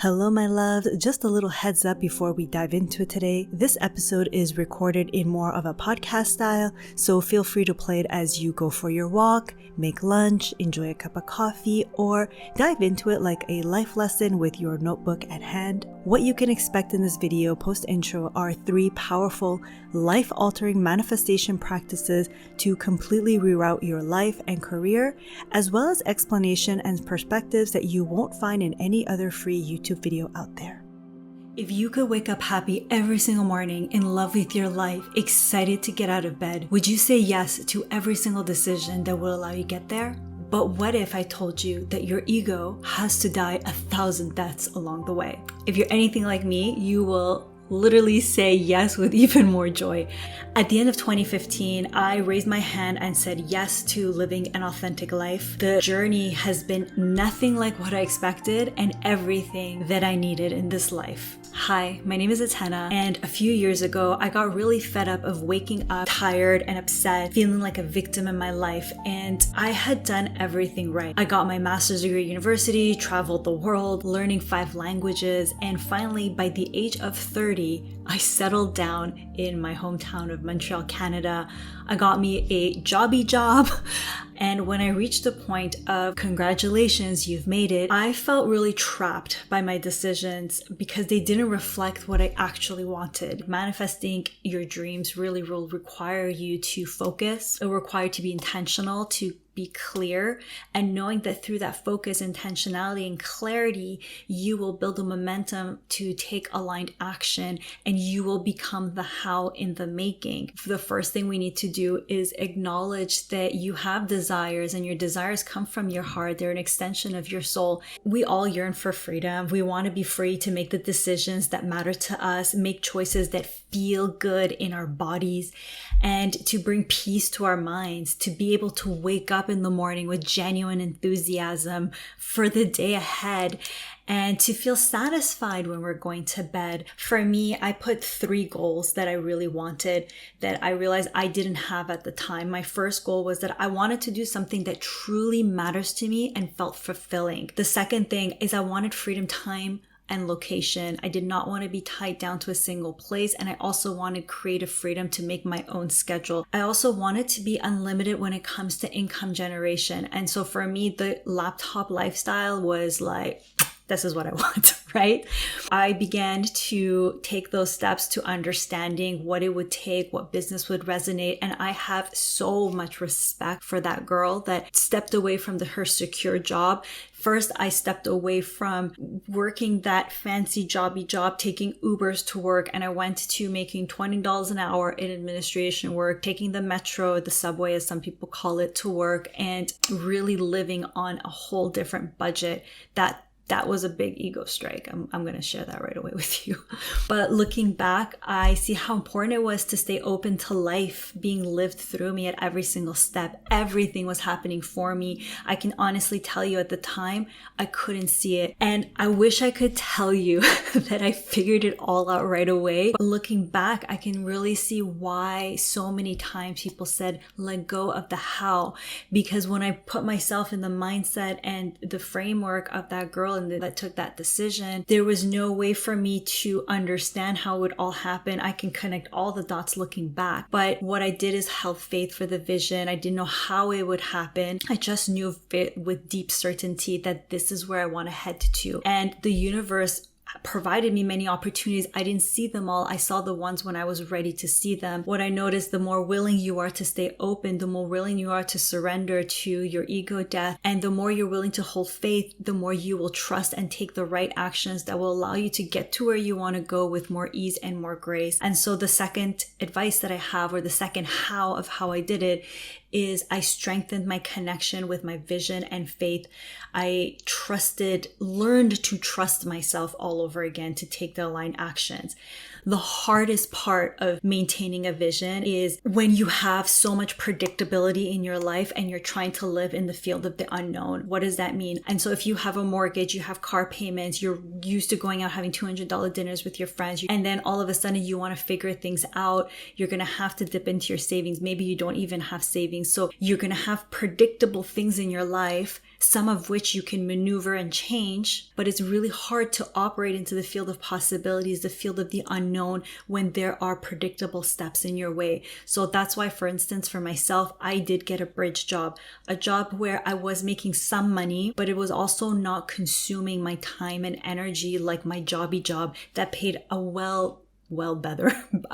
Hello, my love. Just a little heads up before we dive into it today. This episode is recorded in more of a podcast style, so feel free to play it as you go for your walk, make lunch, enjoy a cup of coffee, or dive into it like a life lesson with your notebook at hand. What you can expect in this video post-intro are 3 powerful, life-altering manifestation practices to completely reroute your life and career, as well as explanation and perspectives that you won't find in any other free YouTube video out there. If you could wake up happy every single morning, in love with your life, excited to get out of bed, would you say yes to every single decision that will allow you to get there? But what if I told you that your ego has to die 1,000 deaths along the way? If you're anything like me, you will literally say yes with even more joy. At the end of 2015, I raised my hand and said yes to living an authentic life. The journey has been nothing like what I expected and everything that I needed in this life. Hi, my name is Atena, and a few years ago, I got really fed up of waking up tired and upset, feeling like a victim in my life, and I had done everything right. I got my master's degree at university, traveled the world, learning 5 languages, and finally, by the age of 30, I settled down in my hometown of Montreal, Canada. I got me a jobby job. And when I reached the point of congratulations, you've made it, I felt really trapped by my decisions because they didn't reflect what I actually wanted. Manifesting your dreams really will require you to focus. It will require you to be intentional, to be clear, and knowing that through that focus, intentionality, and clarity, you will build a momentum to take aligned action and you will become the how in the making. The first thing we need to do is acknowledge that you have desires and your desires come from your heart. They're an extension of your soul. We all yearn for freedom. We want to be free to make the decisions that matter to us, make choices that feel good in our bodies, and to bring peace to our minds, to be able to wake up in the morning with genuine enthusiasm for the day ahead, and to feel satisfied when we're going to bed. For me, I put 3 goals that I really wanted that I realized I didn't have at the time. My first goal was that I wanted to do something that truly matters to me and felt fulfilling. The second thing is I wanted freedom, time, and location. I did not want to be tied down to a single place, and I also wanted creative freedom to make my own schedule. I also wanted to be unlimited when it comes to income generation. And so for me, the laptop lifestyle was like, this is what I want, right? I began to take those steps to understanding what it would take, what business would resonate. And I have so much respect for that girl that stepped away from her secure job. First, I stepped away from working that fancy jobby job, taking Ubers to work, and I went to making $20 an hour in administration work, taking the metro, the subway, as some people call it, to work, and really living on a whole different budget. That was a big ego strike. I'm going to share that right away with you. But looking back, I see how important it was to stay open to life being lived through me at every single step. Everything was happening for me. I can honestly tell you at the time, I couldn't see it. And I wish I could tell you that I figured it all out right away. But looking back, I can really see why so many times people said, let go of the how. Because when I put myself in the mindset and the framework of that girl that took that decision, there was no way for me to understand how it would all happen. I can connect all the dots looking back. But what I did is held faith for the vision. I didn't know how it would happen. I just knew with deep certainty that this is where I want to head to. And the universe provided me many opportunities. I didn't see them all. I saw the ones when I was ready to see them. What I noticed, the more willing you are to stay open, the more willing you are to surrender to your ego death, and the more you're willing to hold faith, the more you will trust and take the right actions that will allow you to get to where you want to go with more ease and more grace. And so the second advice that I have, or the second how of how I did it, is I strengthened my connection with my vision and faith. I learned to trust myself all over again to take the aligned actions. The hardest part of maintaining a vision is when you have so much predictability in your life and you're trying to live in the field of the unknown. What does that mean? And so if you have a mortgage, you have car payments, you're used to going out having $200 dinners with your friends, and then all of a sudden you want to figure things out, you're going to have to dip into your savings. Maybe you don't even have savings. So you're going to have predictable things in your life some of which you can maneuver and change, but it's really hard to operate into the field of possibilities, the field of the unknown, when there are predictable steps in your way. So that's why, for instance, for myself, I did get a bridge job, a job where I was making some money, but it was also not consuming my time and energy like my jobby job that paid a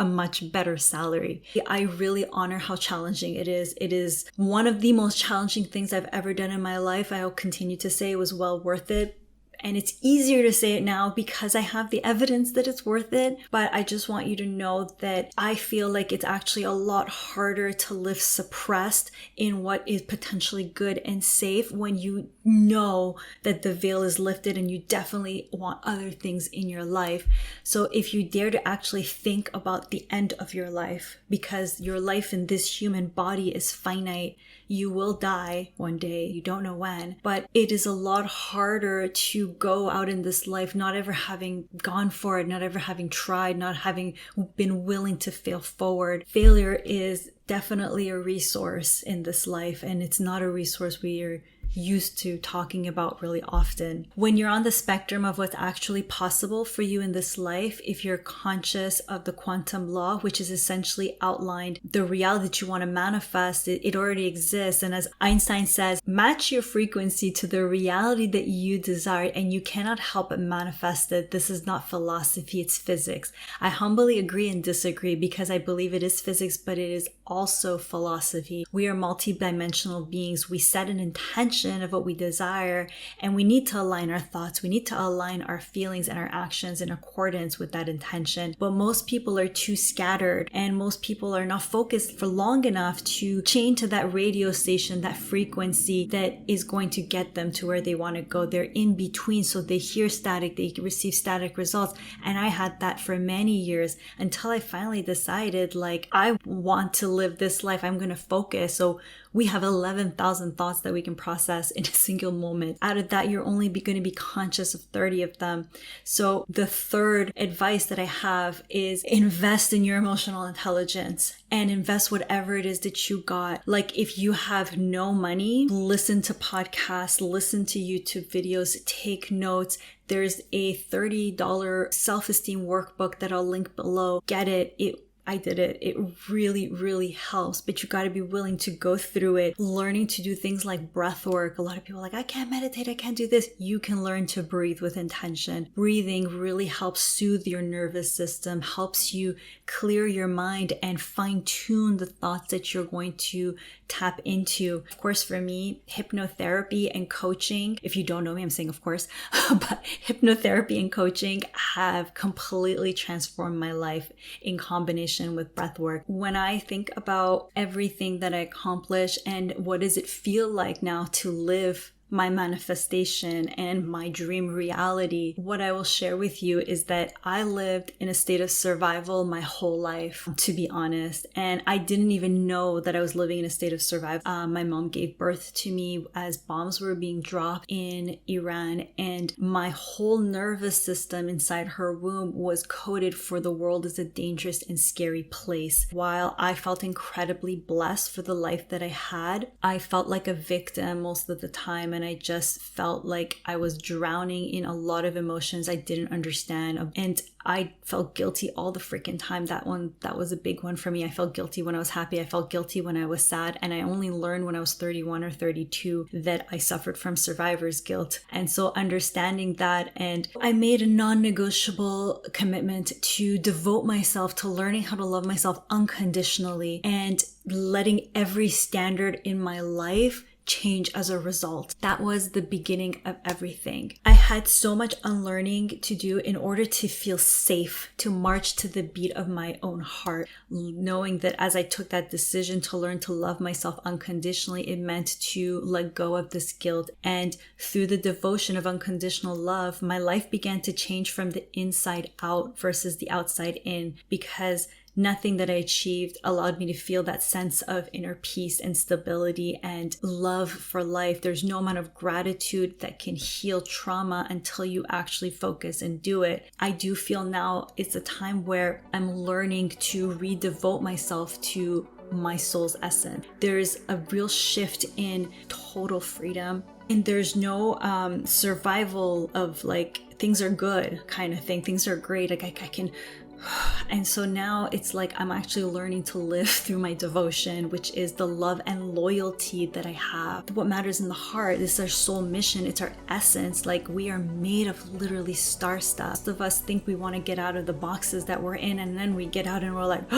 much better salary. I really honor how challenging it is. It is one of the most challenging things I've ever done in my life. I'll continue to say it was well worth it. And it's easier to say it now because I have the evidence that it's worth it. But I just want you to know that I feel like it's actually a lot harder to live suppressed in what is potentially good and safe when you know that the veil is lifted and you definitely want other things in your life. So if you dare to actually think about the end of your life, because your life in this human body is finite, you will die one day. You don't know when, but it is a lot harder to go out in this life not ever having gone for it, not ever having tried, not having been willing to fail forward. Failure is definitely a resource in this life, and it's not a resource we are used to talking about really often. When you're on the spectrum of what's actually possible for you in this life, if you're conscious of the quantum law, which is essentially outlined the reality that you want to manifest, it already exists. And as Einstein says, match your frequency to the reality that you desire and you cannot help but manifest it. This is not philosophy, it's physics. I humbly agree and disagree because I believe it is physics, but it is also philosophy. We are multidimensional beings. We set an intention of what we desire, and we need to align our thoughts. We need to align our feelings and our actions in accordance with that intention. But most people are too scattered, and most people are not focused for long enough to chain to that radio station, that frequency that is going to get them to where they want to go. They're in between, so they hear static, they receive static results. And I had that for many years until I finally decided, like, I want to live this life. I'm going to focus. So we have 11,000 thoughts that we can process in a single moment. Out of that, you're only going to be conscious of 30 of them. So the third advice that I have is invest in your emotional intelligence and invest whatever it is that you got. Like if you have no money, listen to podcasts, listen to YouTube videos, take notes. There's a $30 self-esteem workbook that I'll link below. Get it. I did it. It really, really helps, but you got to be willing to go through it, learning to do things like breath work. A lot of people are like, I can't meditate. I can't do this. You can learn to breathe with intention. Breathing really helps soothe your nervous system, helps you clear your mind and fine tune the thoughts that you're going to tap into. Of course, for me, hypnotherapy and coaching, if you don't know me, I'm saying of course, but hypnotherapy and coaching have completely transformed my life in combination with breathwork. When I think about everything that I accomplished and what does it feel like now to live my manifestation and my dream reality, what I will share with you is that I lived in a state of survival my whole life, to be honest. And I didn't even know that I was living in a state of survival. My mom gave birth to me as bombs were being dropped in Iran, and my whole nervous system inside her womb was coded for the world as a dangerous and scary place. While I felt incredibly blessed for the life that I had, I felt like a victim most of the time. And I just felt like I was drowning in a lot of emotions I didn't understand. And I felt guilty all the freaking time. That was a big one for me. I felt guilty when I was happy. I felt guilty when I was sad. And I only learned when I was 31 or 32 that I suffered from survivor's guilt. And so understanding that, and I made a non-negotiable commitment to devote myself to learning how to love myself unconditionally and letting every standard in my life change as a result. That was the beginning of everything. I had so much unlearning to do in order to feel safe, to march to the beat of my own heart, knowing that as I took that decision to learn to love myself unconditionally, it meant to let go of this guilt. And through the devotion of unconditional love, my life began to change from the inside out versus the outside in, because nothing that I achieved allowed me to feel that sense of inner peace and stability and love for life. There's no amount of gratitude that can heal trauma until you actually focus and do it. I do feel now it's a time where I'm learning to redevote myself to my soul's essence. There's a real shift in total freedom And there's no survival of like, things are good kind of thing. Things are great. Like I can. And so now it's like I'm actually learning to live through my devotion, which is the love and loyalty that I have. What matters in the heart, this is our soul mission. It's our essence. Like we are made of literally star stuff. Most of us think we want to get out of the boxes that we're in, and then we get out and we're like,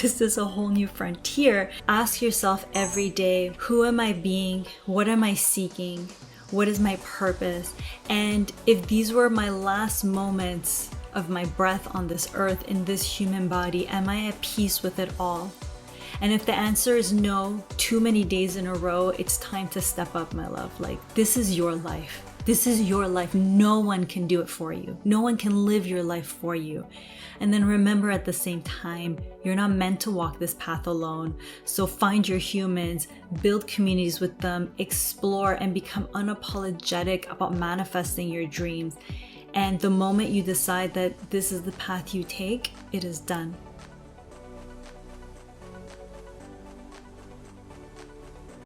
this is a whole new frontier. Ask yourself every day, who am I being? What am I seeking? What is my purpose? And if these were my last moments of my breath on this earth, in this human body, am I at peace with it all? And if the answer is no, too many days in a row, it's time to step up, my love. Like, this is your life. This is your life. No one can do it for you. No one can live your life for you. And then remember at the same time, you're not meant to walk this path alone. So find your humans, build communities with them, explore, and become unapologetic about manifesting your dreams. And the moment you decide that this is the path you take, it is done.